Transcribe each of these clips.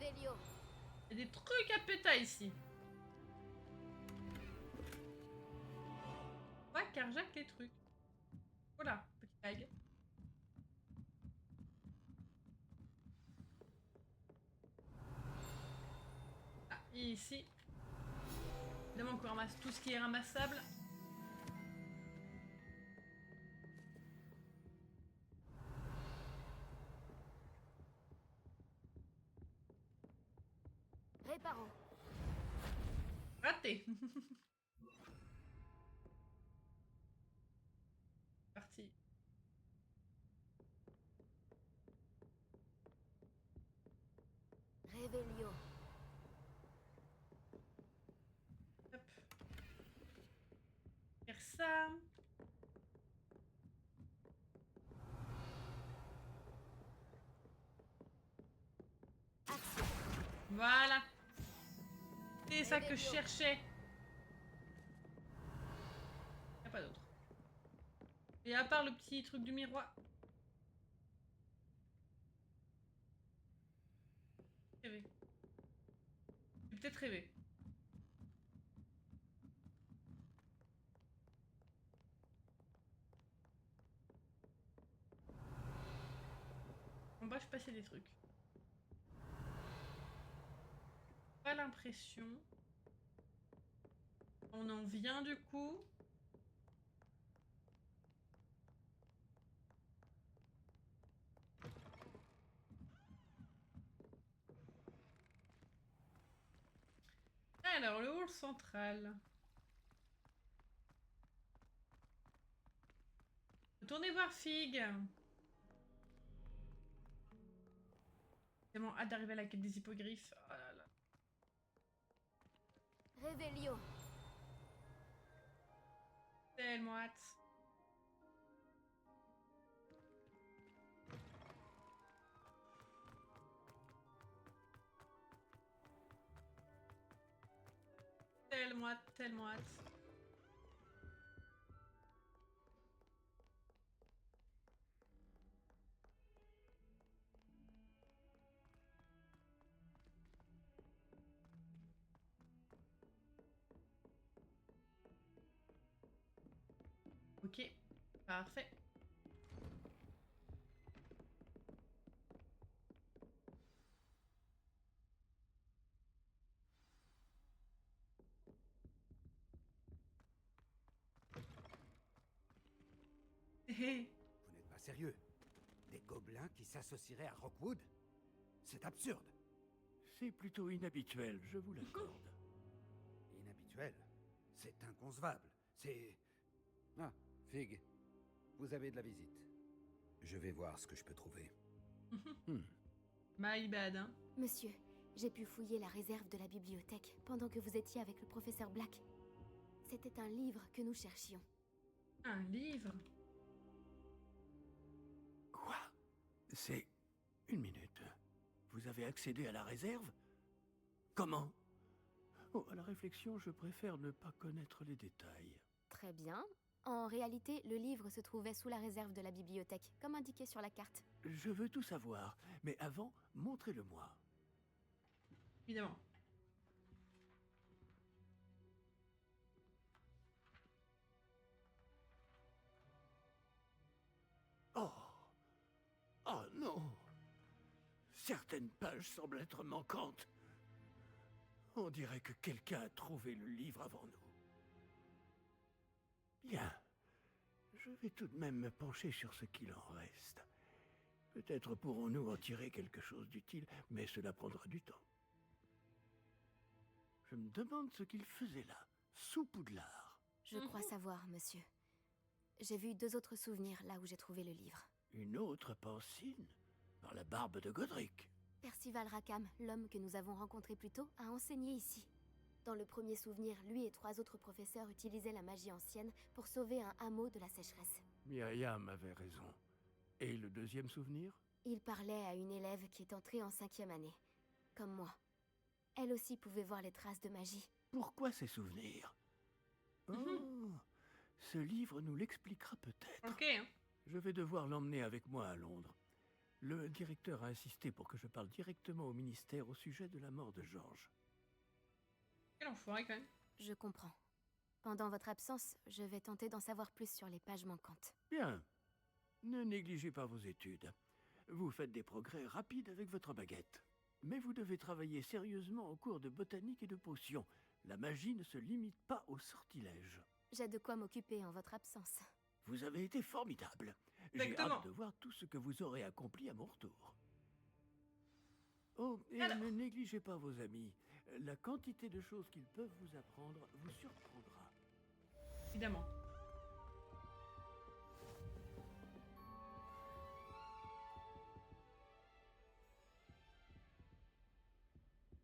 Revelio. Il y a des trucs à péter ici. On va carjack les trucs. Voilà, petit tag. Ah, et ici. Évidemment qu'on ramasse tout ce qui est ramassable. Réparons. Raté. Parti. Revelio. Hop. Faire ça. Action. Voilà. C'est ça que je cherchais. Y a pas d'autre. Et à part le petit truc du miroir. Rêver. J'ai peut-être rêvé. En bas, je passais des trucs. Pas l'impression. On en vient du coup. Alors, le hall central. Retournez voir Fig. Tellement hâte d'arriver à la quête des hippogriffes. Oh là là. Revelio. Tellement hâte. Tellement hâte, tellement hâte. Ok, parfait. Hé, Vous n'êtes pas sérieux? Des gobelins qui s'associeraient à Rockwood? C'est absurde. C'est plutôt inhabituel, je vous l'accorde. Inhabituel. C'est inconcevable. C'est... Ah, Fig. Vous avez de la visite. Je vais voir ce que je peux trouver. my bad, hein. Monsieur, j'ai pu fouiller la réserve de la bibliothèque pendant que vous étiez avec le professeur Black. C'était un livre que nous cherchions. Un livre. Quoi? C'est... Une minute. Vous avez accédé à la réserve? Comment? Oh, à la réflexion, je préfère ne pas connaître les détails. Très bien. En réalité, le livre se trouvait sous la réserve de la bibliothèque, comme indiqué sur la carte. Je veux tout savoir, mais avant, montrez-le-moi. Évidemment. Oh! Oh non! Certaines pages semblent être manquantes. On dirait que quelqu'un a trouvé le livre avant nous. Bien. Je vais tout de même me pencher sur ce qu'il en reste. Peut-être pourrons-nous en tirer quelque chose d'utile, mais cela prendra du temps. Je me demande ce qu'il faisait là, sous Poudlard. Je crois savoir, monsieur. J'ai vu 2 autres souvenirs là où j'ai trouvé le livre. Une autre Pancine? Par la barbe de Godric. Percival Rackham, l'homme que nous avons rencontré plus tôt, a enseigné ici. Dans le premier souvenir, lui et 3 autres professeurs utilisaient la magie ancienne pour sauver un hameau de la sécheresse. Myriam avait raison. Et le deuxième souvenir? Il parlait à une élève qui est entrée en 5e année, comme moi. Elle aussi pouvait voir les traces de magie. Pourquoi ces souvenirs? Oh, ce livre nous l'expliquera peut-être. Ok, hein. Je vais devoir l'emmener avec moi à Londres. Le directeur a insisté pour que je parle directement au ministère au sujet de la mort de Georges. Quel enfoiré quand même. Je comprends. Pendant votre absence, je vais tenter d'en savoir plus sur les pages manquantes. Bien. Ne négligez pas vos études. Vous faites des progrès rapides avec votre baguette. Mais vous devez travailler sérieusement au cours de botanique et de potions. La magie ne se limite pas au sortilège. J'ai de quoi m'occuper en votre absence. Vous avez été formidable. J'ai Exactement. hâte de voir tout ce que vous aurez accompli à mon retour. Oh, et Alors. ne négligez pas vos amis. La quantité de choses qu'ils peuvent vous apprendre vous surprendra. Évidemment.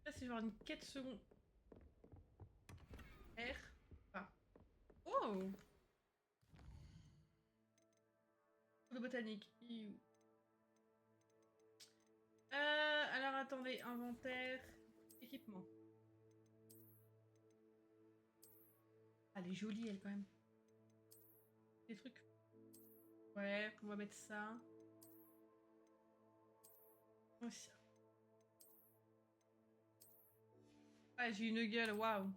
Là, c'est genre une quête seconde. R. Ah. Oh! De botanique. Iou. Alors attendez, inventaire, équipement. Ah, elle est jolie elle quand même. Des trucs. Ouais, on va mettre ça. Aussi. Ah, j'ai une gueule, waouh.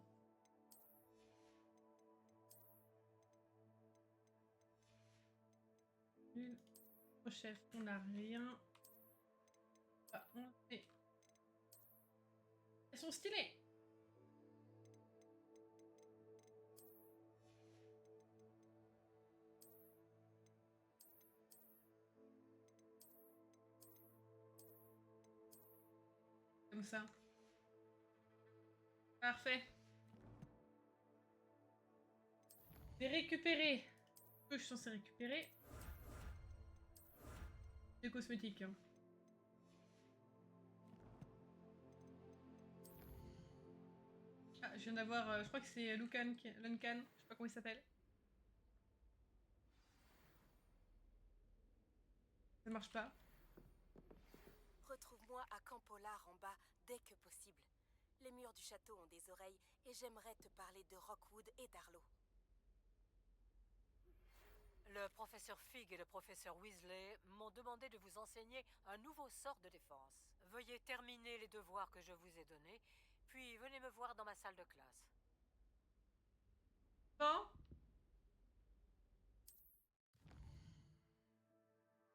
Au chef, on n'a rien. Ah, on fait. Elles sont stylées. Comme ça. Parfait. J'ai récupéré ce que je suis censée récupérer. Des cosmétiques. Hein. Ah, je viens d'avoir, je crois que c'est Luncan, je sais pas comment il s'appelle. Ça marche pas. Retrouve-moi à Camp Polar en bas dès que possible. Les murs du château ont des oreilles et j'aimerais te parler de Rockwood et d'Arlo. Le professeur Fig et le professeur Weasley m'ont demandé de vous enseigner un nouveau sort de défense. Veuillez terminer les devoirs que je vous ai donnés, puis venez me voir dans ma salle de classe. Bon.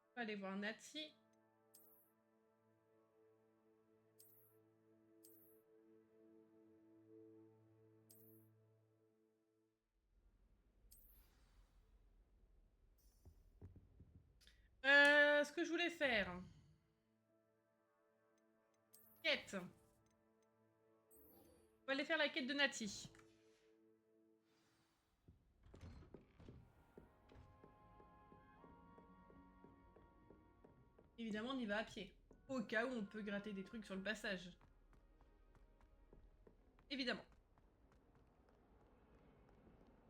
On va aller voir Nati. Ce que je voulais faire. Quête. On va aller faire la quête de Nati. Évidemment, on y va à pied. Au cas où on peut gratter des trucs sur le passage. Évidemment.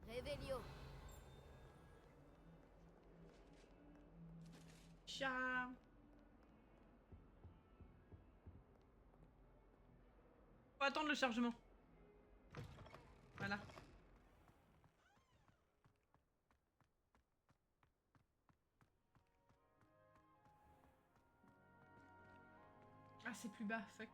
Révélio. Chat. Faut attendre le chargement. Voilà. Ah, c'est plus bas, fuck.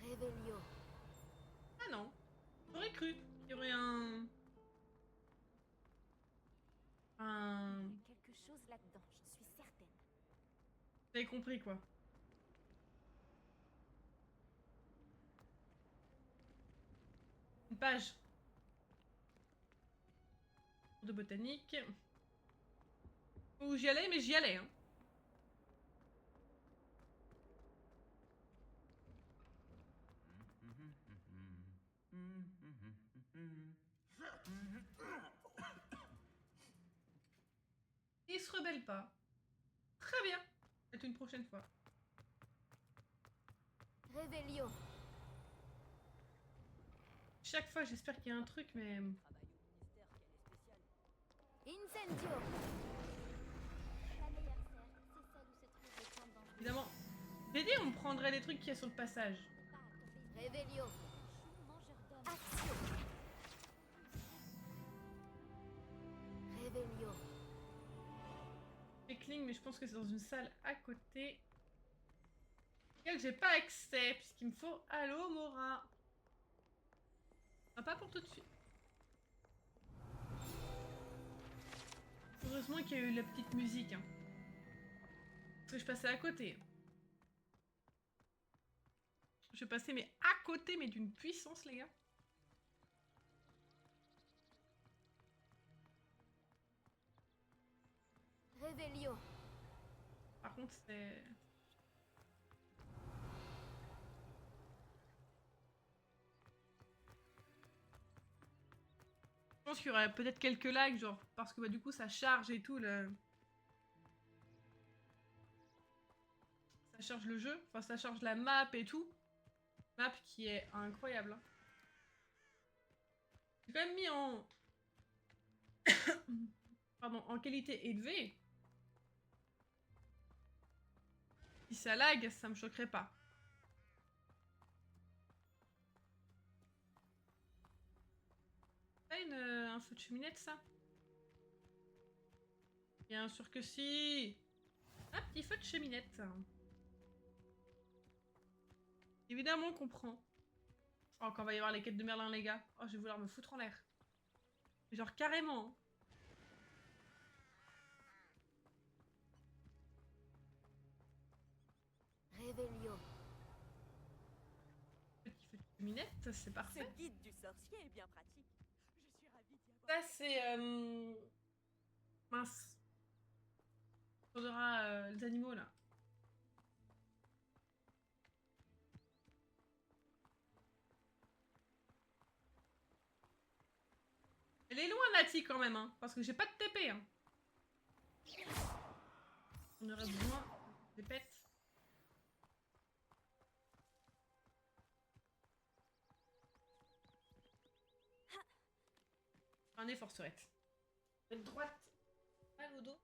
Révélio. Ah non. J'aurais cru qu'il y aurait un... Il y Un... a quelque chose là-dedans, j'en suis certaine. Vous avez compris, quoi. Une page. De botanique. Où j'y allais, mais j'y allais, hein. Il se rebelle pas. Très bien. Peut-être une prochaine fois. Révélio. Chaque fois, j'espère qu'il y a un truc, mais... Incendio. La meilleure serre, c'est celle où se trouve le camp d'Anjou. Évidemment, J'ai dit on prendrait les trucs qu'il y a sur le passage. Réveillon. Action. Réveillon. Pickling, mais je pense que c'est dans une salle à côté. Laquelle j'ai pas accès, puisqu'il me faut Allo Mora. Ah, pas pour tout de suite. Heureusement qu'il y a eu la petite musique. Hein. Parce que je passais à côté. Je passais mais à côté, mais d'une puissance, les gars. Réveillon. Par contre, c'est... Je pense qu'il y aurait peut-être quelques lags, genre, parce que bah, du coup, ça charge et tout, ça charge le jeu, enfin, ça charge la map et tout. Map qui est incroyable. Hein. J'ai quand même mis en... Pardon, en qualité élevée. Si ça lag, ça me choquerait pas. Un feu de cheminette, ça? Bien sûr que si. Un petit feu de cheminette. Évidemment qu'on prend. Oh, quand va y avoir les quêtes de Merlin, les gars. Oh, je vais vouloir me foutre en l'air. Genre carrément. Hein. Réveillon. Petit feu de cheminette, c'est parfait. Ce guide du sorcier est bien pratique. Je suis ravie d'y avoir... Ça, c'est... Mince. On aura les animaux, là. Elle est loin, Nati, quand même, hein. Parce que j'ai pas de TP, hein. On aurait besoin des pets. Un effort, Sorette. Cette droite. Mal au dos.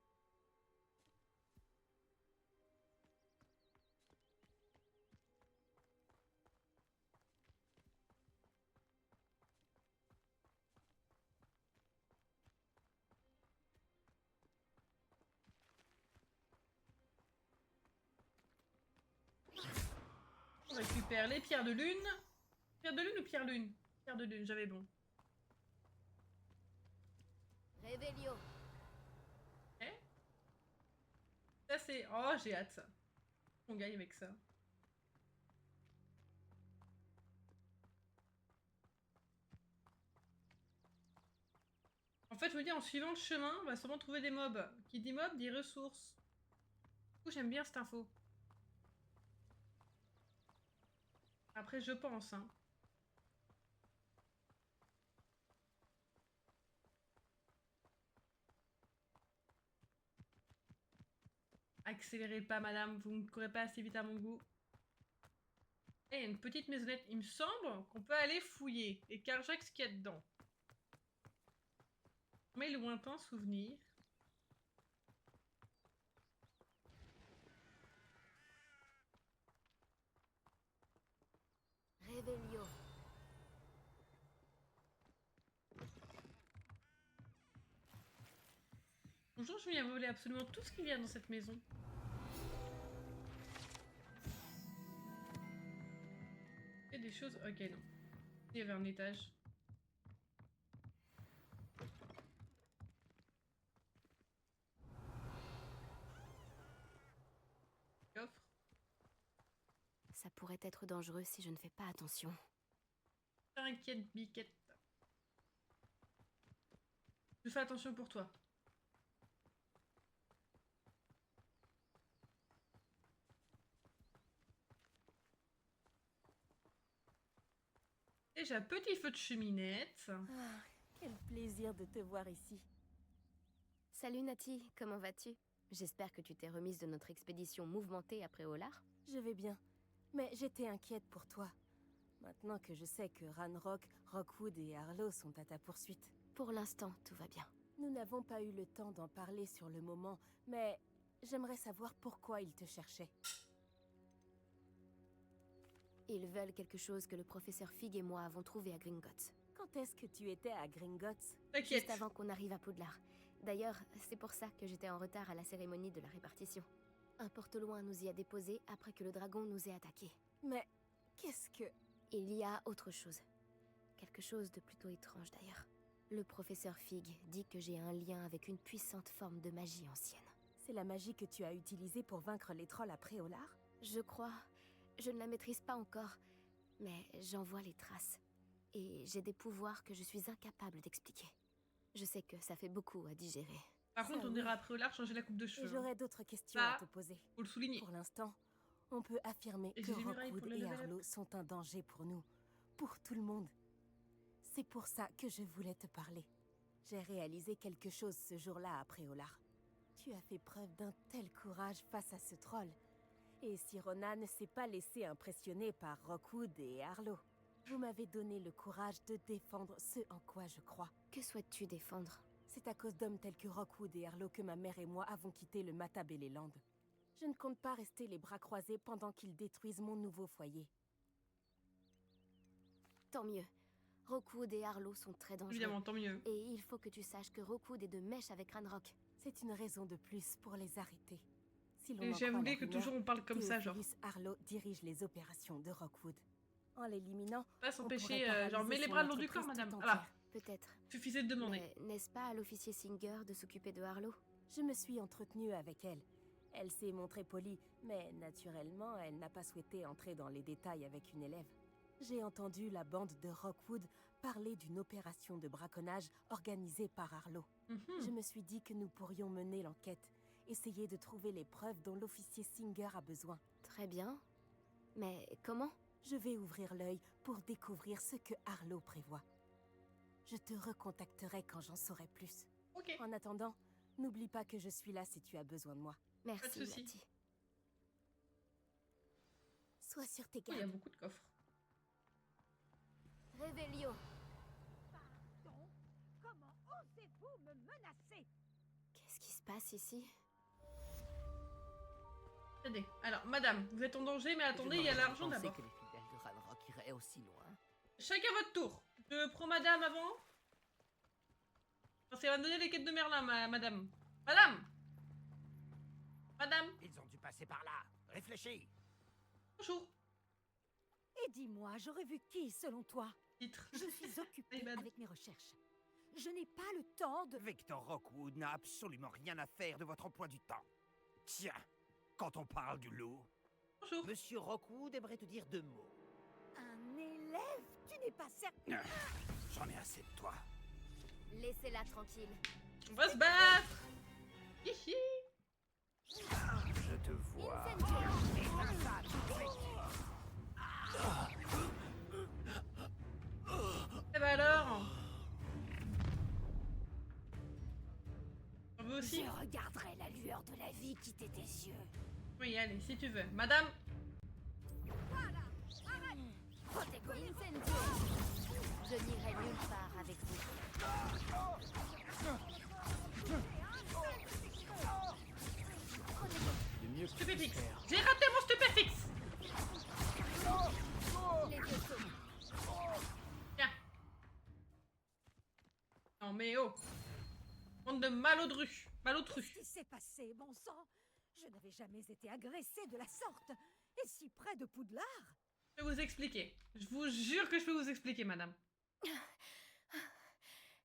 On récupère les pierres de lune. Pierre de lune ou pierre lune? Pierre de lune, j'avais bon. Réveillon. Ok. Ça c'est... Oh, j'ai hâte ça. On gagne avec ça. En fait, je me dis, en suivant le chemin, on va sûrement trouver des mobs. Qui dit mob, dit ressources. Du coup, j'aime bien cette info. Après, je pense, hein. Accélérez pas, madame, vous ne courez pas assez vite à mon goût. Et il y a une petite maisonnette, il me semble qu'on peut aller fouiller et carjack ce qu'il y a dedans. Mes lointains souvenirs. Réveillon. Bonjour, je viens voler absolument tout ce qu'il y a dans cette maison. Il y a des choses... Ok, non. Il y avait un étage. Coffre. Ça pourrait être dangereux si je ne fais pas attention. T'inquiète, biquette. Je fais attention pour toi. Déjà, petit feu de cheminette. Ah, quel plaisir de te voir ici. Salut Nati, comment vas-tu? J'espère que tu t'es remise de notre expédition mouvementée après Olar. Je vais bien, mais j'étais inquiète pour toi. Maintenant que je sais que Ranrock, Rockwood et Harlow sont à ta poursuite. Pour l'instant, tout va bien. Nous n'avons pas eu le temps d'en parler sur le moment, mais j'aimerais savoir pourquoi ils te cherchaient. Ils veulent quelque chose que le professeur Fig et moi avons trouvé à Gringotts. Quand est-ce que tu étais à Gringotts? T'inquiète. Juste avant qu'on arrive à Poudlard. D'ailleurs, c'est pour ça que j'étais en retard à la cérémonie de la répartition. Un porte-loin nous y a déposés après que le dragon nous ait attaqués. Mais qu'est-ce que... Il y a autre chose. Quelque chose de plutôt étrange d'ailleurs. Le professeur Fig dit que j'ai un lien avec une puissante forme de magie ancienne. C'est la magie que tu as utilisée pour vaincre les trolls à Préolard? Je crois. Je ne la maîtrise pas encore, mais j'en vois les traces. Et j'ai des pouvoirs que je suis incapable d'expliquer. Je sais que ça fait beaucoup à digérer. Par Ça, contre, on oui. dirait après au large changer la coupe de Et cheveux. j'aurais d'autres questions Ça, à te poser. Faut le souligner. Pour l'instant, on peut affirmer Et que j'ai des murailles pour Rockwood le et level up. Arlo sont un danger pour nous, pour tout le monde. C'est pour ça que je voulais te parler. J'ai réalisé quelque chose ce jour-là à Préolard. Tu as fait preuve d'un tel courage face à ce troll. Et si Ronan ne s'est pas laissé impressionner par Rockwood et Arlo, vous m'avez donné le courage de défendre ce en quoi je crois. Que souhaites-tu défendre? C'est à cause d'hommes tels que Rockwood et Arlo que ma mère et moi avons quitté le Matabeleland. Je ne compte pas rester les bras croisés pendant qu'ils détruisent mon nouveau foyer. Tant mieux. Rockwood et Arlo sont très dangereux. Évidemment, tant mieux. Et il faut que tu saches que Rockwood est de mèche avec Ranrock. C'est une raison de plus pour les arrêter. Si l'on Et en croit j'avoue la que rumeur, toujours on parle comme ça, genre. Théophilus Arlo dirige les opérations de Rockwood. En l'éliminant, Pas on s'empêcher, pourrait genre, mets paralyser les son bras le long du corps, entreprise madame. tout Voilà, entière. Peut-être. suffisait de demander. Mais n'est-ce pas à l'officier Singer de s'occuper de Arlo? Je me suis entretenue avec elle. Elle s'est montrée polie, mais naturellement, elle n'a pas souhaité entrer dans les détails avec une élève. J'ai entendu la bande de Rockwood parler d'une opération de braconnage organisée par Arlo. Mhm. Je me suis dit que nous pourrions mener l'enquête, essayer de trouver les preuves dont l'officier Singer a besoin. Très bien. Mais comment? Je vais ouvrir l'œil pour découvrir ce que Arlo prévoit. Je te recontacterai quand j'en saurai plus. Ok. En attendant, n'oublie pas que je suis là si tu as besoin de moi. Merci, souci. Mati. Sois sur tes Oh, il y a gardes. beaucoup de coffres. Révélio. Comment osez-vous me menacer? Qu'est-ce qui se passe ici? Attendez. Alors, madame, vous êtes en danger, mais attendez, il y a l'argent d'abord. que les fidèles de Ranrock iraient aussi loin. Chacun votre tour. Je prends madame avant. Parce qu'elle va me donner les quêtes de Merlin, madame. Madame! Madame! Ils ont dû passer par là. Réfléchis. Bonjour. Et dis-moi, j'aurais vu qui selon toi? Titre. Je suis occupée Hey, man. avec mes recherches. Je n'ai pas le temps de... Victor Rockwood n'a absolument rien à faire de votre emploi du temps. Tiens, quand on parle du loup, Bonjour. Monsieur Rockwood aimerait te dire 2 mots. Un élève? Tu n'es pas certain... j'en ai assez de toi. Laissez-la tranquille. On va se battre. Hihi. Je te vois. Eh ben alors. On veut aussi? Je regarderai la lueur de la vie quitter tes yeux. Oui, allez, si tu veux. Madame. Incendio. Je n'irai nulle part avec vous. Le mieux que tu puisses Stupéfix. faire. J'ai raté mon stupéfix. Les vaisseaux. Tiens. Non mais oh. Bande de malodrus. Malotrus. Qu'est-ce qui s'est passé, bon sang? Je n'avais jamais été agressée de la sorte. Et si près de Poudlard? Je vais vous expliquer. Je vous jure que je peux vous expliquer, madame.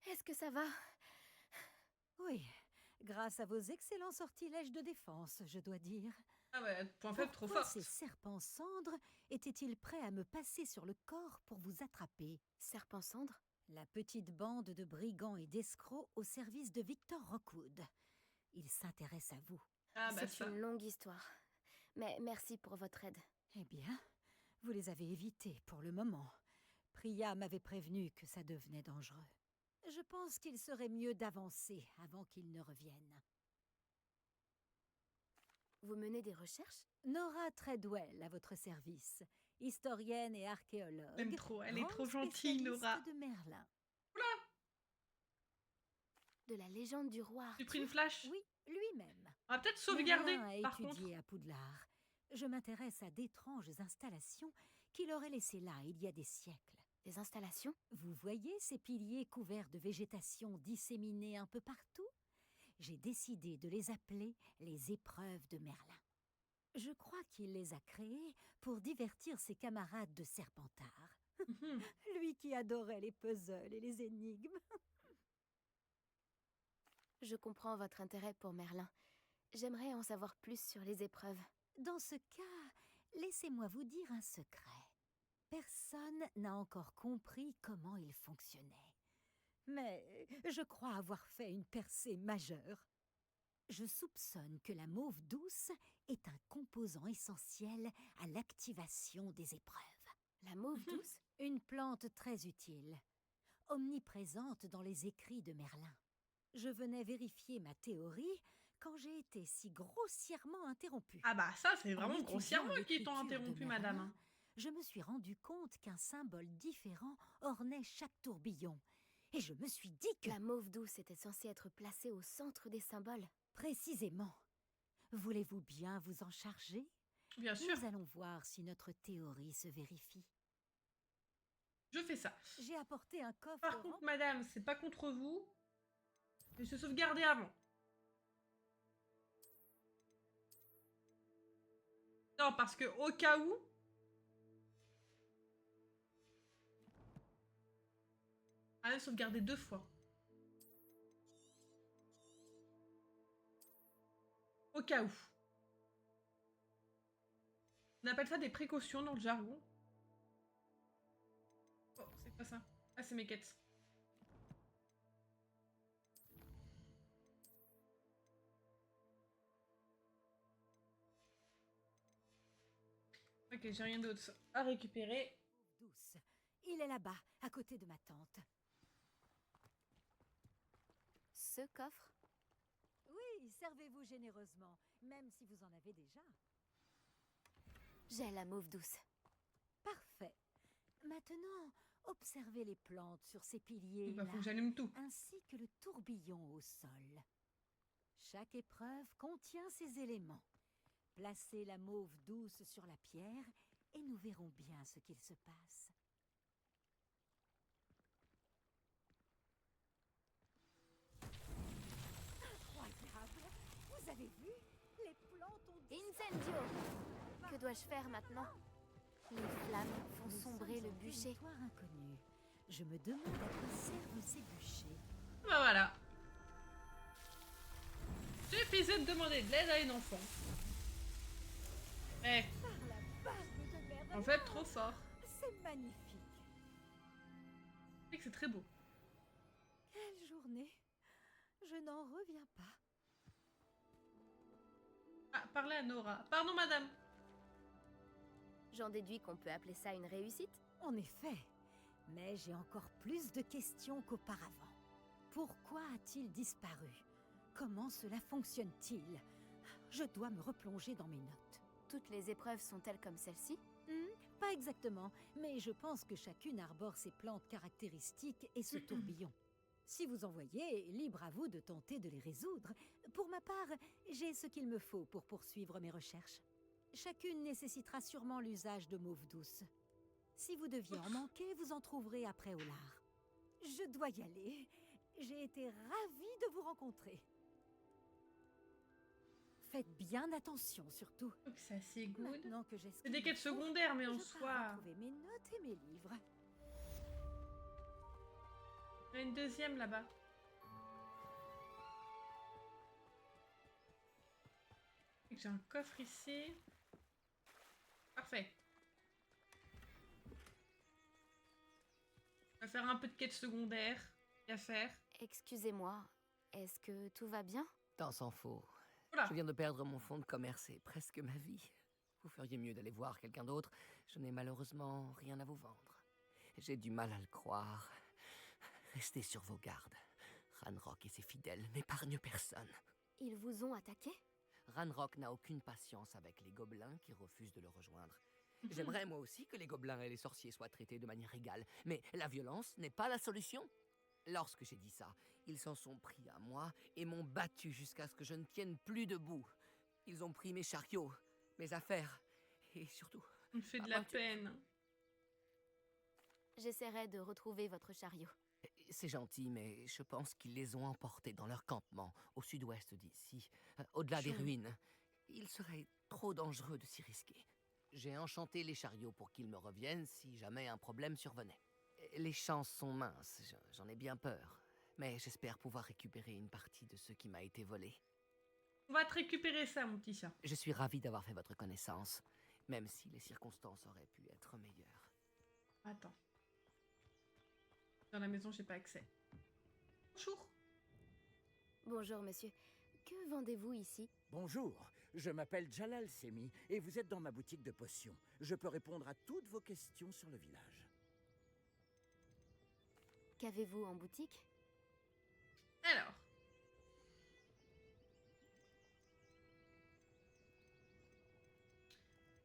Est-ce que ça va? Oui, grâce à vos excellents sortilèges de défense, je dois dire. Ah ouais, point faible trop Pourquoi fort. ces serpents cendres étaient-ils prêts à me passer sur le corps pour vous attraper? Serpent cendre? La petite bande de brigands et d'escrocs au service de Victor Rockwood. Ils s'intéressent à vous. Ah bah C'est ça. une longue histoire. Mais merci pour votre aide. Eh bien, vous les avez évités pour le moment. Priya m'avait prévenu que ça devenait dangereux. Je pense qu'il serait mieux d'avancer avant qu'ils ne reviennent. Vous menez des recherches? Nora Treadwell à votre service, historienne et archéologue. J'aime trop, elle est grande trop gentille, spécialiste Nora. de Merlin. De la légende du roi J'ai pris une Arthur? flash. Oui, lui-même. On va peut-être sauvegarder, Merlin a par contre. étudié à Poudlard. Je m'intéresse à d'étranges installations qu'il aurait laissées là il y a des siècles. Des installations? Vous voyez ces piliers couverts de végétation disséminés un peu partout? J'ai décidé de les appeler les épreuves de Merlin. Je crois qu'il les a créées pour divertir ses camarades de Serpentard. Lui qui adorait les puzzles et les énigmes. Je comprends votre intérêt pour Merlin. J'aimerais en savoir plus sur les épreuves. Dans ce cas, laissez-moi vous dire un secret. Personne n'a encore compris comment il fonctionnait. Mais je crois avoir fait une percée majeure. Je soupçonne que la mauve douce est un composant essentiel à l'activation des épreuves. La mauve douce? Une plante très utile, omniprésente dans les écrits de Merlin. Je venais vérifier ma théorie quand j'ai été si grossièrement interrompue. Ah bah ça, c'est En vraiment étudiant grossièrement qu'ils l'écriture t'ont de interrompu, Merlin, madame. Je me suis rendu compte qu'un symbole différent ornait chaque tourbillon. Et je me suis dit que... La mauve douce était censée être placée au centre des symboles. Précisément. Voulez-vous bien vous en charger? Bien sûr, Nous allons voir si notre théorie se vérifie. je fais ça. J'ai apporté un coffre Par contre, madame, c'est pas contre vous. Je se sauvegarder avant. Non, parce que au cas où... Ah, sauvegarder 2 fois. Au cas où. On appelle ça des précautions dans le jargon. Oh, c'est quoi ça? Ah, c'est mes quêtes. Ok, j'ai rien d'autre à récupérer. douce. Il est là-bas, à côté de ma tante. Ce coffre? Oui, servez-vous généreusement, même si vous en avez déjà. J'ai la mauve douce. Parfait. Maintenant, observez les plantes sur ces Il piliers-là, faut que j'allume tout. ainsi que le tourbillon au sol. Chaque épreuve contient ces éléments. Placez la mauve douce sur la pierre et nous verrons bien ce qu'il se passe. Incroyable! Vous avez vu? Les plantes ont disparu. Incendio! Que dois-je faire maintenant? Les flammes font Nous sombrer sommes le en bûcher. territoire inconnu. Je me demande à quoi servent ces bûchers. Bah voilà. Suffisait de demander de l'aide à une enfant. Eh, Par la barbe de Merlin! en fait, trop fort. C'est magnifique. C'est que c'est très beau. Quelle journée! Je n'en reviens pas. Ah, parlez à Nora. Pardon, madame. J'en déduis qu'on peut appeler ça une réussite? En effet, mais j'ai encore plus de questions qu'auparavant. Pourquoi a-t-il disparu? Comment cela fonctionne-t-il? Je dois me replonger dans mes notes. Toutes les épreuves sont-elles comme celle-ci? Pas exactement, mais je pense que chacune arbore ses plantes caractéristiques et ce tourbillon. Si vous en voyez, libre à vous de tenter de les résoudre. Pour ma part, j'ai ce qu'il me faut pour poursuivre mes recherches. Chacune nécessitera sûrement l'usage de mauve douce. Si vous deviez en manquer, vous en trouverez après au lard. Je dois y aller. J'ai été ravie de vous rencontrer. Faites bien attention, surtout. Donc c'est assez good. Maintenant que j'ai ce C'est des qu'il me quêtes faut, secondaires, mais en je pars soi... retrouver mes notes et mes livres. Il y en a une deuxième là-bas. J'ai un coffre ici. Parfait. On va faire un peu de quête secondaire. À faire. Excusez-moi, est-ce que tout va bien? Tant s'en faut. Oula. Je viens de perdre mon fonds de commerce et presque ma vie. Vous feriez mieux d'aller voir quelqu'un d'autre. Je n'ai malheureusement rien à vous vendre. J'ai du mal à le croire. Restez sur vos gardes. Ranrock et ses fidèles n'épargnent personne. Ils vous ont attaqué? Ranrock n'a aucune patience avec les gobelins qui refusent de le rejoindre. J'aimerais moi aussi que les gobelins et les sorciers soient traités de manière égale, mais la violence n'est pas la solution. Lorsque j'ai dit ça, ils s'en sont pris à moi et m'ont battu jusqu'à ce que je ne tienne plus debout. Ils ont pris mes chariots, mes affaires et surtout On me fait de ma la voiture. peine. J'essaierai de retrouver votre chariot. C'est gentil, mais je pense qu'ils les ont emportés dans leur campement, au sud-ouest d'ici, au-delà des ruines. Il serait trop dangereux de s'y risquer. J'ai enchanté les chariots pour qu'ils me reviennent si jamais un problème survenait. Les chances sont minces, j'en ai bien peur. Mais j'espère pouvoir récupérer une partie de ce qui m'a été volé. On va te récupérer ça, mon petit chat. Je suis ravi d'avoir fait votre connaissance, même si les circonstances auraient pu être meilleures. Attends. Dans la maison, j'ai pas accès. Bonjour. Bonjour, monsieur. Que vendez-vous ici? Bonjour, je m'appelle Jalal Semi et vous êtes dans ma boutique de potions. Je peux répondre à toutes vos questions sur le village. Qu'avez-vous en boutique? Alors.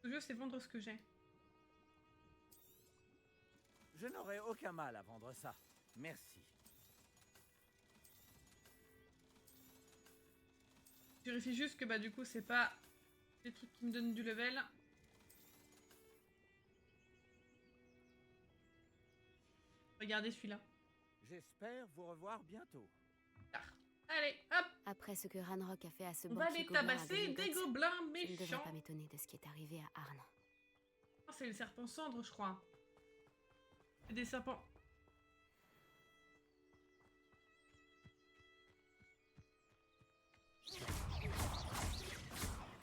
Le jeu, c'est vendre ce que j'ai. Je n'aurai aucun mal à vendre ça. Merci. Je vérifie juste que bah du coup c'est pas des trucs qui me donnent du level. Regardez celui-là. J'espère vous revoir bientôt. Ah. Allez, hop. Après ce que Ranrock a fait à ce On va banquier les gobelin à tabasser des Gringotts, gobelins je ne devrais méchants. pas m'étonner de ce qui est arrivé à Arn. Oh, c'est le serpent cendre, je crois. C'est des serpents.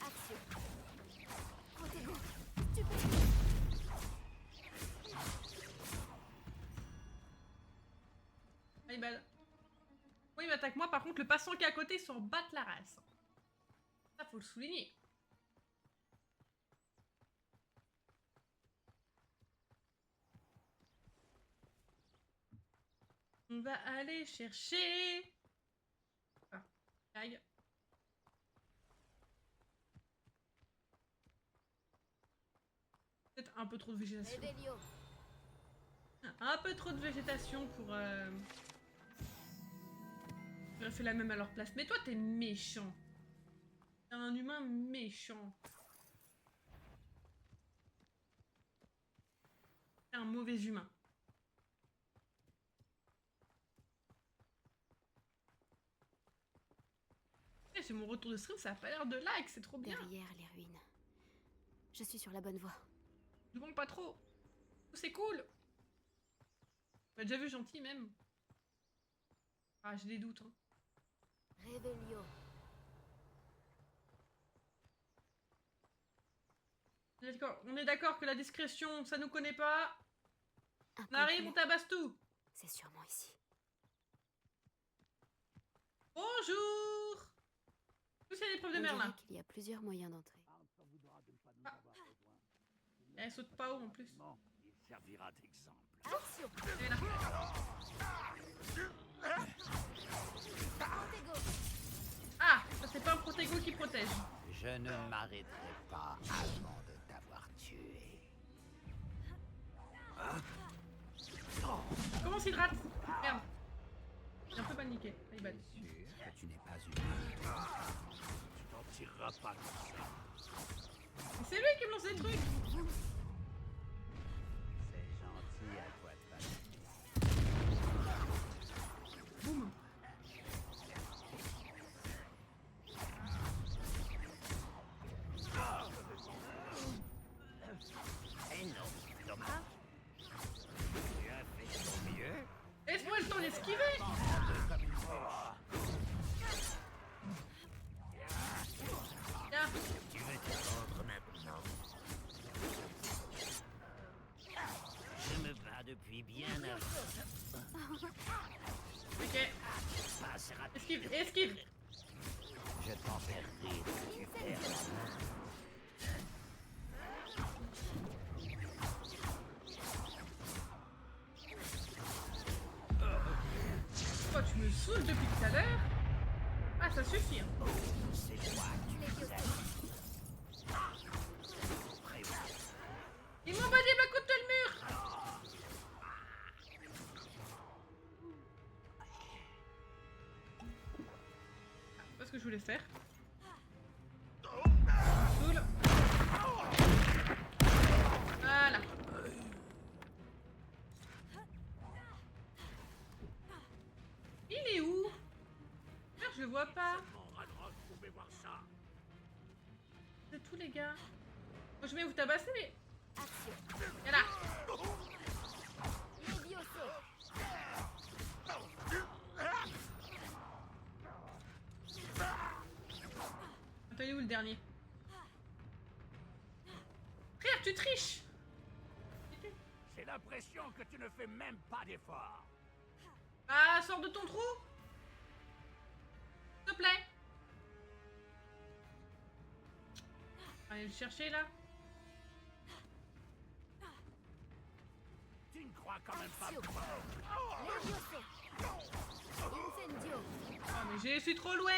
Action. Protego, stupide. My bad. Oui, il m'attaque moi, par contre, le passant qui est à côté s'en batte la race. Ça, faut le souligner. On va aller chercher... Ah, aïe. Peut-être un peu trop de végétation. Revelio. Un peu trop de végétation pour... J'aurais fait la même à leur place. Mais toi, t'es méchant. T'es un humain méchant. T'es un mauvais humain. Eh, c'est mon retour de stream, ça a pas l'air de like, c'est trop bien. Derrière les ruines. Je suis sur la bonne voie. Je demande pas trop. C'est cool. On m'a déjà vu gentil même. Ah, j'ai des doutes. Hein. Revelio. On est d'accord que la discrétion, ça nous connaît pas. On Incomplet. arrive, on tabasse tout. C'est sûrement ici. Bonjour. Tous c'est l'épreuve de On Merlin. dirait qu'il y a plusieurs moyens d'entrer. Elle saute pas haut en plus. Il servira d'exemple. Action. Elle est là. Protego. Ah, ça c'est pas un protego qui protège. Je ne m'arrêterai pas avant de t'avoir tué. Comment s'hydrate? Merde. J'ai un peu paniqué. Ah, il bat. Sûr que tu n'es pas une... Tu t'en tireras pas comme ça. Mais c'est lui qui me lance des trucs. C'est gentil à toi de passer. Boum. Eh non, dommage. Tu as fait ton mieux. Laisse-moi le temps d'esquiver. Comme une Tiens. Tu veux te rendre maintenant. Je me bats depuis bien avant. Ok. Pas assez rapide. Esquive, esquive. Je t'enterrerai si tu perds la main. Toi, tu me saoules depuis tout à l'heure. Ah, ça suffit. Hein. C'est toi qui les as. Ils m'ont banni ma contre le mur. C'est pas ce que je voulais faire. Saoule. Voilà. vois pas. Seulement Radrock pouvait voir ça. C'est tout, les gars. Moi, je vais vous tabasser, mais. Action. Et là. Levioso. Attends, il est où le dernier? Frère, tu triches! J'ai l'impression que tu ne fais même pas d'effort. Ah, sors de ton trou! S'il te plaît! Allez le chercher là. Tu ne crois quand même pas Action. pouvoir. Levioso. Incendio. Ah, mais je suis trop loin!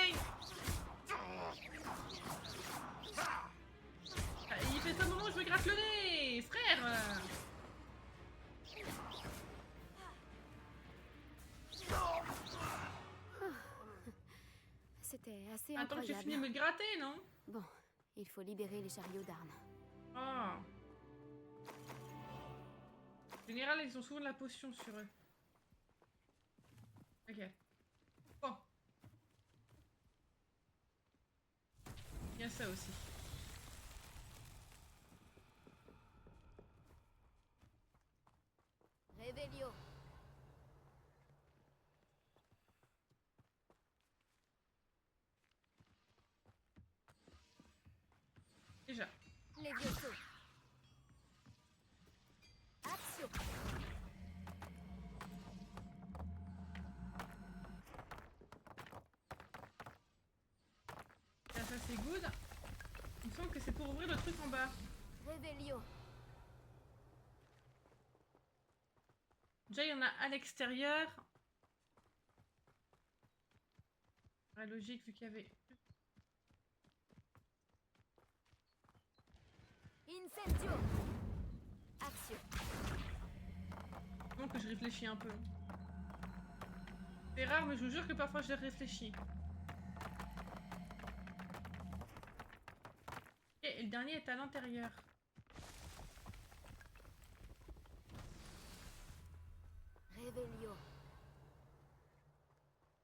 Ah, il fait ça au moment où je me gratte le nez! Frère! C'était assez Attends que j'ai incroyable. fini de me gratter, non? Bon, il faut libérer les chariots d'Arne. Oh. En général, ils ont souvent de la potion sur eux. Ok. Bon. Il y a ça aussi. Revelio. Déjà. Levioso. Action. Là, ça c'est good. Il me semble que c'est pour ouvrir le truc en bas. Revelio. Déjà, il y en a à l'extérieur. Ouais, logique, vu qu'il y avait... Incendio. Action. Donc que je réfléchis un peu. C'est rare, mais je vous jure que parfois je réfléchis. Ok, et le dernier est à l'intérieur. Revelio.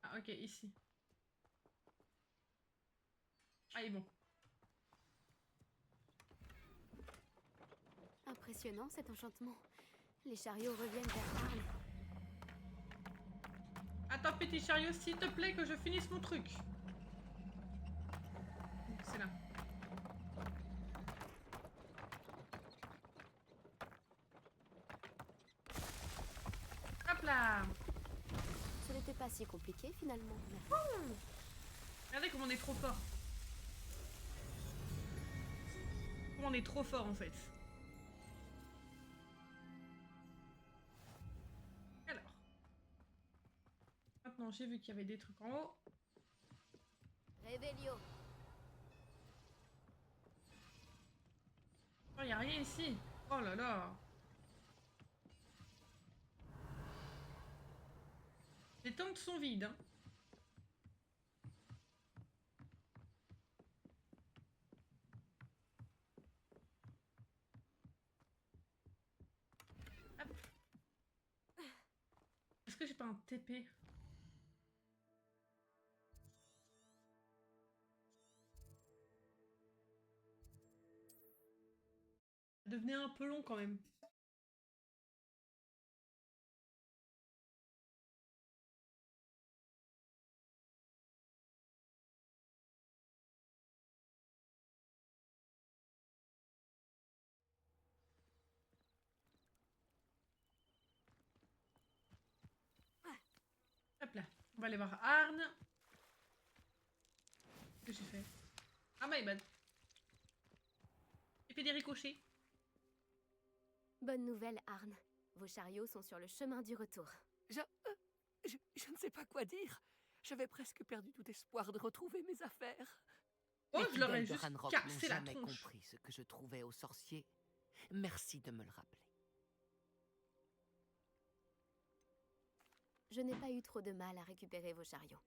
Ah, ok, ici. Ah, il est bon. Impressionnant cet enchantement. Les chariots reviennent vers Arne. Attends, petit chariot, s'il te plaît, que je finisse mon truc. C'est là. Hop là. Ce n'était pas si compliqué finalement. Regardez comme on est trop fort. Comme on est trop fort en fait. Alors. Maintenant j'ai vu qu'il y avait des trucs en haut. Revelio. Oh, il n'y a rien ici. Oh là là. Les tentes sont vides. Hein. Hop. Est-ce que j'ai pas un TP? Ça devenait un peu long quand même. Hop là, on va aller voir Arne. Qu'est-ce que j'ai fait? Ah my bad. J'ai fait des ricochets. Bonne nouvelle, Arne. Vos chariots sont sur le chemin du retour. Je ne sais pas quoi dire. J'avais presque perdu tout espoir de retrouver mes affaires. Oh, Les je leur ai fidèles de juste Ranrock n'ont cassé la jamais tronche. compris ce que je trouvais aux sorciers. Merci de me le rappeler. Je n'ai pas eu trop de mal à récupérer vos chariots.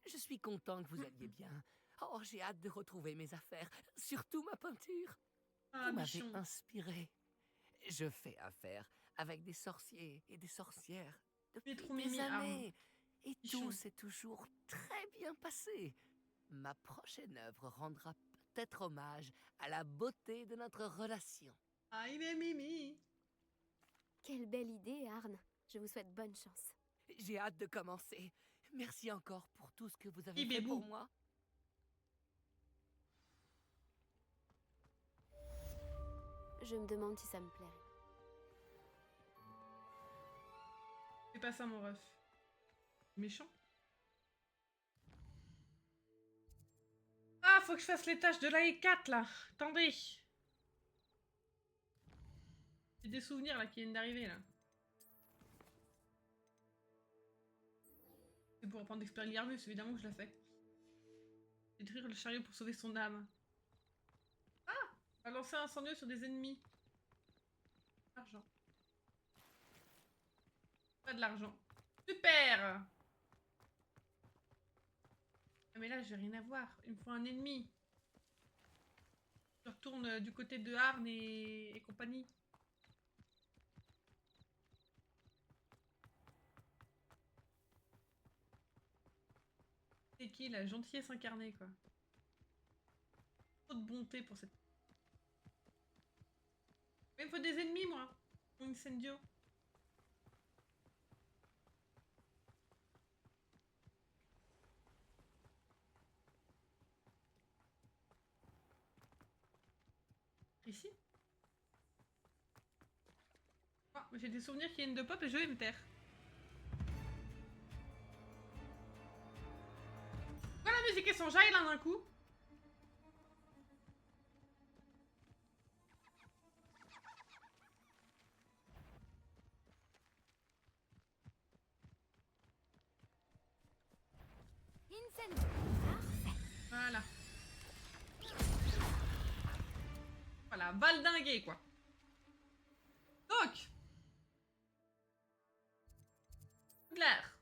Je suis content que vous alliez bien. Oh, j'ai hâte de retrouver mes affaires, surtout ma peinture. Ah, Vous m'avez bichon. inspiré. Je fais affaire avec des sorciers et des sorcières Il est depuis trop des mimi, Arne. années. Et Pichon. tout s'est toujours très bien passé. Ma prochaine œuvre rendra peut-être hommage à la beauté de notre relation. Ah, il est Mimi. Quelle belle idée, Arne. Je vous souhaite bonne chance. J'ai hâte de commencer. Merci encore pour tout ce que vous avez fait Bibébou. pour moi. Je me demande si ça me plairait. C'est pas ça, mon ref. Méchant. Ah, faut que je fasse les tâches de la E4, là. Attendez. J'ai des souvenirs, là, qui viennent d'arriver, là. C'est pour apprendre d'Expelliarmus, évidemment que je la fais. Détruire le chariot pour sauver son âme. Ah! On va lancer un incendie sur des ennemis. Argent. Pas de l'argent. Super! Ah mais là, j'ai rien à voir. Il me faut un ennemi. Je retourne du côté de Arne et compagnie. C'est qui la gentillesse incarnée, quoi. Trop de bonté pour cette... Mais il me faut des ennemis, moi. Mon incendio. Ici? Ah, j'ai des souvenirs qui viennent de pop et je vais me taire. Pourquoi la musique est sans jaille là d'un coup? Incendio. Parfait. Voilà. Voilà, valdinguer quoi. Donc. Claire.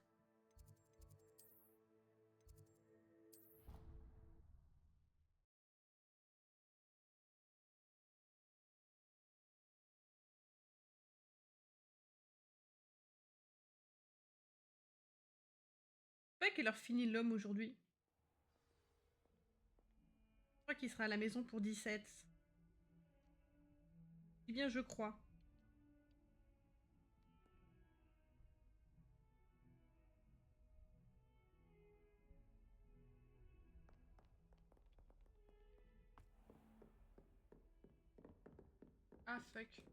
C'est pas quelle heure finit l'homme aujourd'hui. Je crois qu'il sera à la maison pour 17. Eh bien, je crois. Ah, fuck.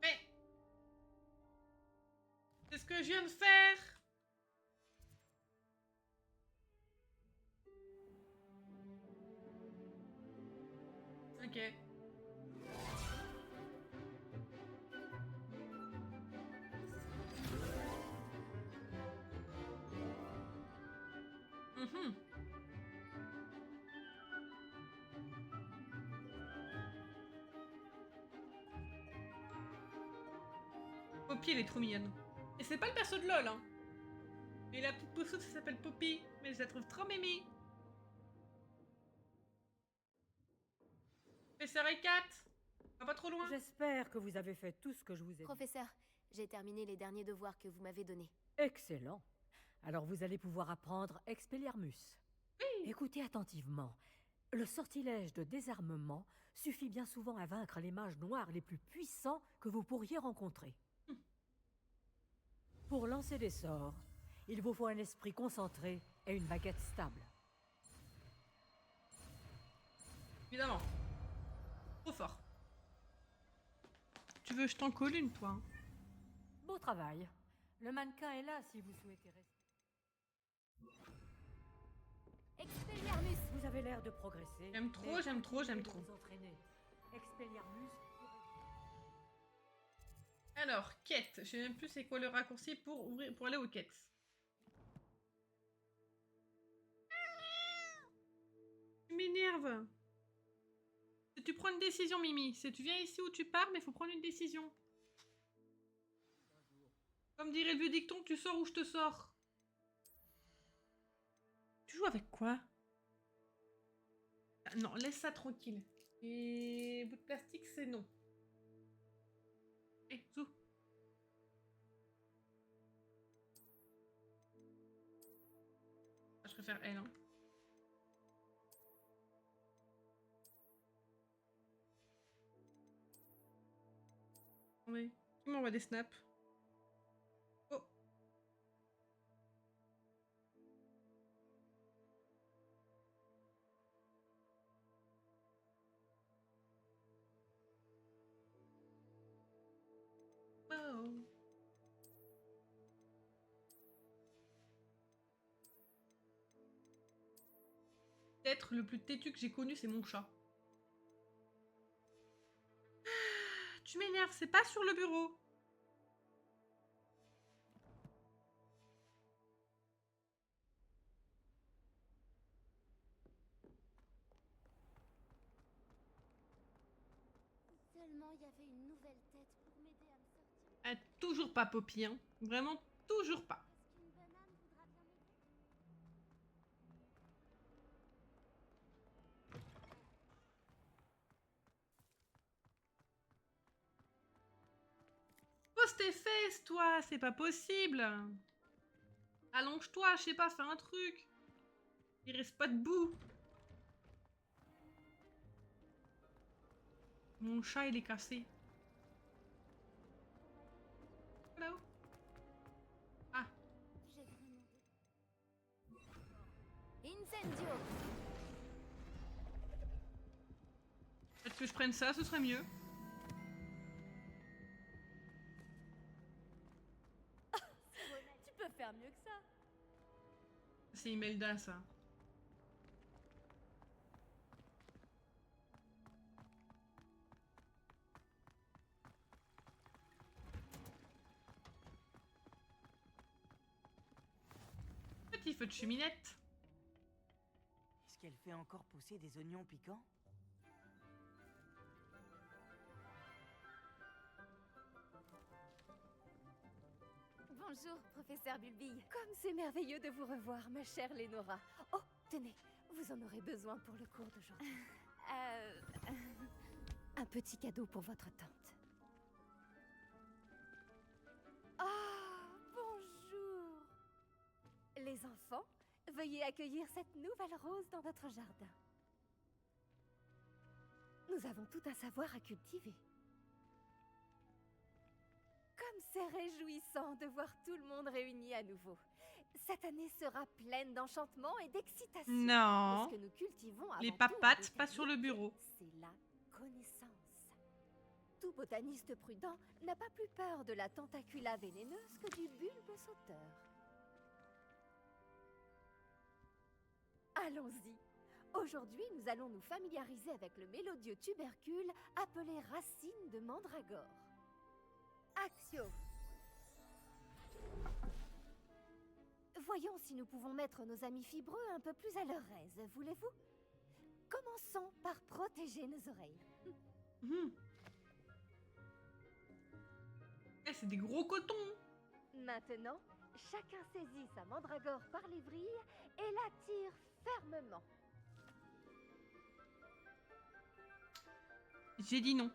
Mais... c'est ce que je viens de faire. Ok. Mhm. Poppy, elle est trop mignonne. Et c'est pas le perso de LOL, hein. Et la petite poussoute, ça s'appelle Poppy. Mais je la trouve trop mimi. Professeur E4, va pas trop loin. J'espère que vous avez fait tout ce que je vous ai dit. Professeur, j'ai terminé les derniers devoirs que vous m'avez donnés. Excellent. Alors vous allez pouvoir apprendre Expelliarmus. Oui. Écoutez attentivement. Le sortilège de désarmement suffit bien souvent à vaincre les mages noirs les plus puissants que vous pourriez rencontrer. Pour lancer des sorts, il vous faut un esprit concentré et une baguette stable. Évidemment. Trop fort. Tu veux que je t'en colle une, toi hein? Beau travail. Le mannequin est là si vous souhaitez rester. Expelliarmus. Vous avez l'air de progresser. J'aime trop, mais j'aime trop, continuez j'aime de trop. vous entraîner. Expelliarmus Alors, quête. Je sais même plus c'est quoi le raccourci pour aller aux quêtes. Tu m'énerves. Tu prends une décision, Mimi. C'est tu viens ici ou tu pars, mais il faut prendre une décision. Comme dirait le vieux dicton, tu sors ou je te sors. Tu joues avec quoi? Ah, non, laisse ça tranquille. Et bout de plastique, c'est non. Eh, Zou. Ah, je préfère elle, hein. Attendez, qui m'envoie des snaps? Oh. Oh. Peut-être le plus têtu que j'ai connu, c'est mon chat. Tu m'énerves, c'est pas sur le bureau. Seulement il y avait une nouvelle tête pour m'aider à me sortir. Ah, toujours pas, Poppy, hein. Vraiment, toujours pas. Est-ce qu'une banane voudra bien m'aider? Pose tes fesses, toi, c'est pas possible. Allonge-toi, je sais pas, fais un truc. Il reste pas debout. Mon chat, il est cassé. Hello. Ah. J'ai vraiment Incendio. Peut-être que je prenne ça, ce serait mieux. Tu peux faire mieux que ça. C'est Imelda, ça. Petit feu de cheminette. Est-ce qu'elle fait encore pousser des oignons piquants? Bonjour, professeur Bulbille. Comme c'est merveilleux de vous revoir, ma chère Lénora. Oh, tenez, vous en aurez besoin pour le cours d'aujourd'hui. Un petit cadeau pour votre tante. Ah, bonjour. Les enfants, veuillez accueillir cette nouvelle rose dans notre jardin. Nous avons tout un savoir à cultiver. Comme c'est réjouissant de voir tout le monde réuni à nouveau. Cette année sera pleine d'enchantements et d'excitation. Non. Ce que nous cultivons avant Les tout en papates, pas botanique, sur le bureau. c'est la connaissance. Tout botaniste prudent n'a pas plus peur de la tentacula vénéneuse que du bulbe sauteur. Allons-y. Aujourd'hui, nous allons nous familiariser avec le mélodieux tubercule appelé racine de mandragore. Axio. Voyons si nous pouvons mettre nos amis fibreux un peu plus à leur aise, voulez-vous? Commençons par protéger nos oreilles. Eh, c'est des gros cotons. Maintenant, chacun saisit sa mandragore par les vrilles et la tire fermement. J'ai dit non.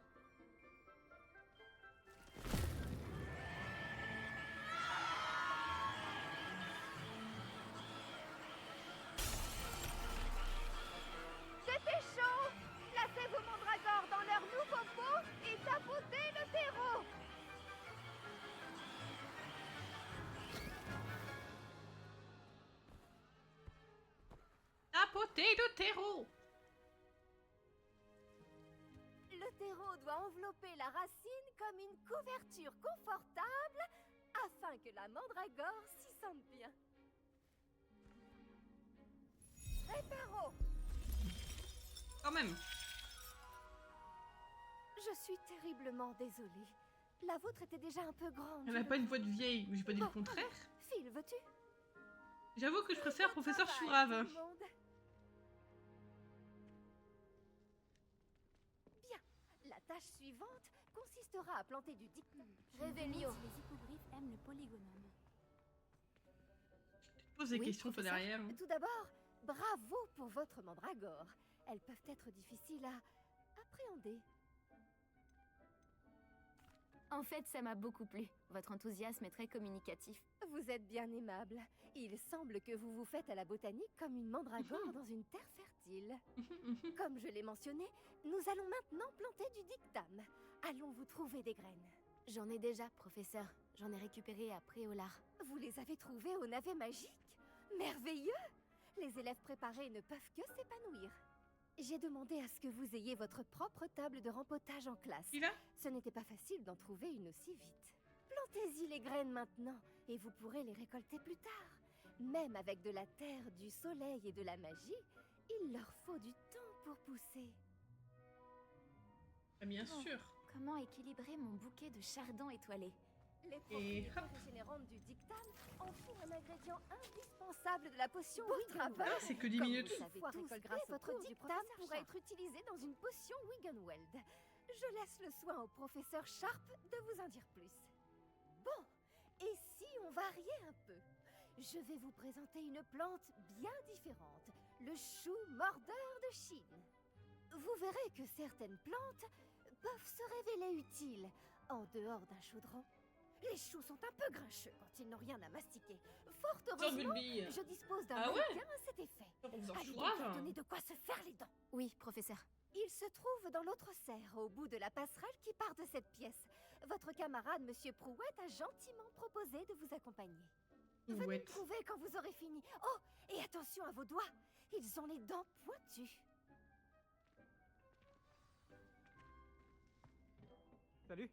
C'était chaud! Placez vos mandragores dans leur nouveau pot et tapotez le terreau! Tapoter le terreau. Le terreau doit envelopper la racine comme une couverture confortable afin que la mandragore s'y sente bien. Réparo! Quand même. Je suis terriblement désolée. La vôtre était déjà un peu grande. Elle n'a pas une voix de vieille, mais j'ai pas dit le contraire. Phil, veux-tu? J'avoue que je préfère Bon professeur travail, Chourave. tout le monde. Bien. La tâche suivante consiste consistera à planter du dictam. Révélio. Les hippogriffes aiment le polygonum. Pose des Oui, questions, toi, professeur. derrière. Hein. Tout d'abord, bravo pour votre mandragore. Elles peuvent être difficiles à appréhender. En fait, ça m'a beaucoup plu. Votre enthousiasme est très communicatif. Vous êtes bien aimable. Il semble que vous vous faites à la botanique comme une mandragore dans une terre fertile. Comme je l'ai mentionné, nous allons maintenant planter du dictam. Allons vous trouver des graines. J'en ai déjà, professeur. J'en ai récupéré à Préolard. Vous les avez trouvées au navet magique? Merveilleux! Les élèves préparés ne peuvent que s'épanouir. J'ai demandé à ce que vous ayez votre propre table de rempotage en classe. Il a Ce n'était pas facile d'en trouver une aussi vite. Plantez-y les graines maintenant, et vous pourrez les récolter plus tard. Même avec de la terre, du soleil et de la magie, il leur faut du temps pour pousser. Ah, bien Oh. sûr. Comment équilibrer mon bouquet de chardons étoilés? Les propriétés régénérantes du dictam en font un ingrédient indispensable de la potion Wiggenweld. Ah, c'est que 10 Comme minutes. Vous le savez Pouvoir tous, récolter grâce votre au cours du dictam professeur pourra Sharp. être utilisé dans une potion Wiggenweld. Je laisse le soin au professeur Sharp de vous en dire plus. Bon, et si on variait un peu? Je vais vous présenter une plante bien différente, le chou mordeur de Chine. Vous verrez que certaines plantes peuvent se révéler utiles en dehors d'un chaudron. Les choux sont un peu grincheux quand ils n'ont rien à mastiquer. Fort heureusement, Bulbi. je dispose d'un Ah ouais mannequin à cet effet. Professeur Allez donc Schwab. leur donner de quoi se faire les dents. Oui, professeur. Il se trouve dans l'autre serre, au bout de la passerelle qui part de cette pièce. Votre camarade, Monsieur Prouette, a gentiment proposé de vous accompagner. Venez me Prouette. trouver quand vous aurez fini. Oh, et attention à vos doigts. Ils ont les dents pointues. Salut.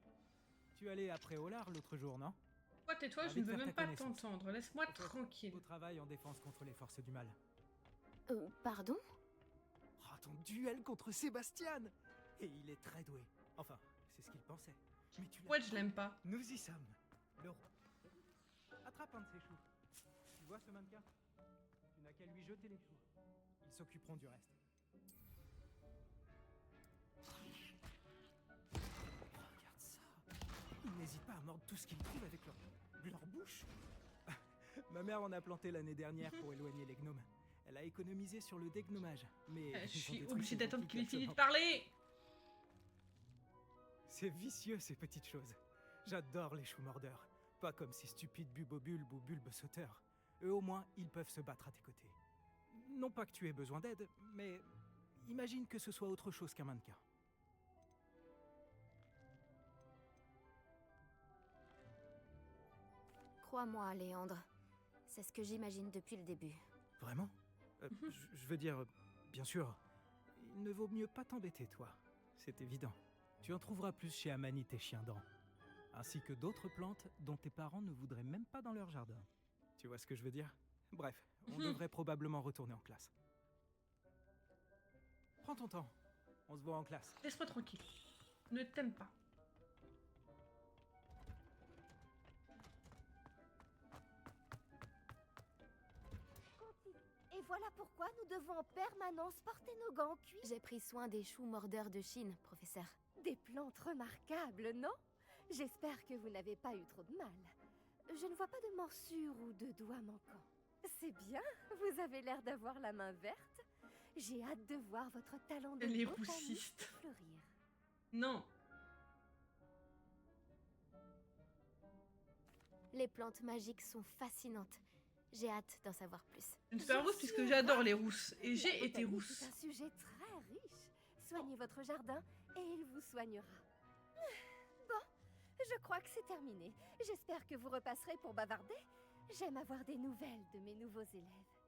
Tu allais après Olar l'autre jour, non? Toi, tais-toi, je Ravi ne de veux faire même ta pas connaissance. t'entendre. Laisse-moi Au fait, tranquille. Au travail en défense contre les forces du mal. Pardon? Oh, ton duel contre Sébastien! Et il est très doué. Enfin, c'est ce qu'il pensait. Mais tu l'as Ouais, je l'aime pas. Nous y sommes. Le roi. Attrape un de ces choux. Tu vois ce mannequin? Tu n'as qu'à lui jeter les choux. Ils s'occuperont du reste. Regarde ça. Ils n'hésitent pas à mordre tout ce qu'ils trouvent avec leur bouche. Ma mère en a planté l'année dernière pour éloigner les gnomes. Elle a économisé sur le dégnomage. Mais Je ils ont suis détruit obligée ses d'attendre outils qu'il ait fini de cassement. parler. C'est vicieux ces petites choses. J'adore les choux mordeurs. Pas comme ces stupides bubobulbes ou bulbes sauteurs. Eux au moins, ils peuvent se battre à tes côtés. Non pas que tu aies besoin d'aide, mais imagine que ce soit autre chose qu'un mannequin. Crois-moi, Léandre. C'est ce que j'imagine depuis le début. Vraiment? Je veux dire, bien sûr, il ne vaut mieux pas t'embêter, toi. C'est évident. Tu en trouveras plus chez Amani tes chiens dents. Ainsi que d'autres plantes dont tes parents ne voudraient même pas dans leur jardin. Tu vois ce que je veux dire? Bref, on devrait probablement retourner en classe. Prends ton temps. On se voit en classe. Laisse-moi tranquille. Ne t'aime pas. Et voilà pourquoi nous devons en permanence porter nos gants en cuir. J'ai pris soin des choux mordeurs de Chine, professeur. Des plantes remarquables, non? J'espère que vous n'avez pas eu trop de mal. Je ne vois pas de morsures ou de doigts manquants. C'est bien, vous avez l'air d'avoir la main verte. J'ai hâte de voir votre talent de Elle est botaniste roussiste. fleurir. Non. Les plantes magiques sont fascinantes. J'ai hâte d'en savoir plus. Je ne suis pas rousse puisque j'adore les rousses. Et j'ai été rousse. C'est un sujet très riche. Soignez votre jardin et il vous soignera. Bon, je crois que c'est terminé. J'espère que vous repasserez pour bavarder. J'aime avoir des nouvelles de mes nouveaux élèves.